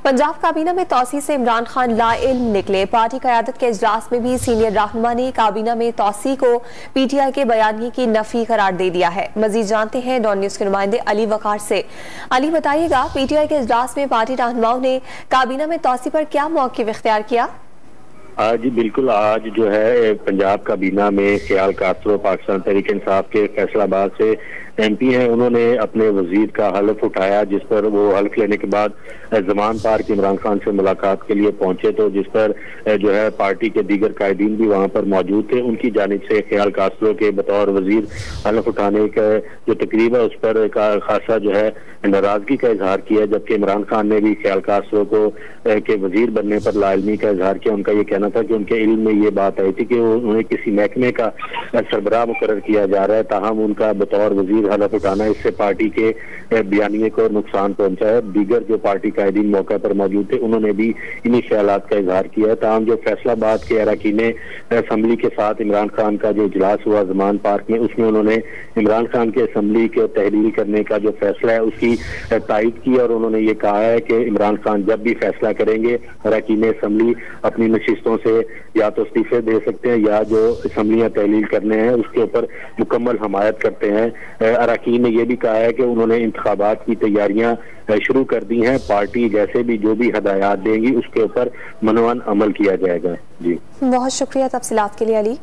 पंजाब काबीना में तौसी से इमरान खान लाइल्म निकले। पार्टी क़यादत के इजलास में भी सीनियर रहनुमा ने काबीना में तौसी को पीटीआई के बयानी की नफी करार दे दिया है। मजीद जानते हैं डॉन न्यूज के नुमाइंदे अली वकार से। अली बताइएगा, पीटीआई के इजलास में पार्टी रहनुमाओं ने काबीना में तौसी पर क्या मौक़िफ़ इख्तियार किया? जी बिल्कुल, आज जो है पंजाब काबीना में ख्याल कासरो पाकिस्तान तहरीक इंसाफ के फैसलाबाद से MP हैं, उन्होंने अपने वजीर का हल्फ उठाया, जिस पर वो हल्फ लेने के बाद जमान पार्क इमरान खान से मुलाकात के लिए पहुंचे, तो जिस पर जो है पार्टी के दीगर कायदीन भी वहां पर मौजूद थे। उनकी जानिब से ख्याल कासरो के बतौर वजीर हल्फ उठाने का जो तकरीब है उस पर खासा जो है नाराजगी का इजहार किया, जबकि इमरान खान ने भी ख्याल कासरो को के वजीर बनने पर लाइल्मी का इजहार किया। उनका ये कहना था कि उनके इल्म में ये बात आई थी कि उन्हें किसी महकमे का सरबराह मुकर्रर किया जा रहा है, ताहम उनका बतौर वजीर हल्फ उठाना इससे पार्टी के बयानिए को नुकसान पहुंचा है। दीगर जो पार्टी कायदीन मौके पर मौजूद थे उन्होंने भी इन्हीं ख्यालात का इजहार किया है। ताहम जो फैसलाबाद के अरकान असम्बली के साथ इमरान खान का जो इजलास हुआ जमान पार्क में, उसमें उन्होंने इमरान खान के असम्बली को तहलील करने का जो फैसला है उसकी तायद की और उन्होंने ये कहा है कि इमरान खान जब भी फैसला करेंगे अरकान असम्बली अपनी नशिस्तों से या तो इस्तीफे दे सकते हैं या जो असम्बलियां तहलील करने हैं उसके ऊपर मुकम्मल हमायत करते हैं। अरकान ने यह भी कहा है कि उन्होंने इंतखाबात की तैयारियां शुरू कर दी हैं। पार्टी जैसे भी जो भी हदायत देंगी उसके ऊपर मनोवन अमल किया जाएगा। जी बहुत शुक्रिया तफसीलात के लिए अली।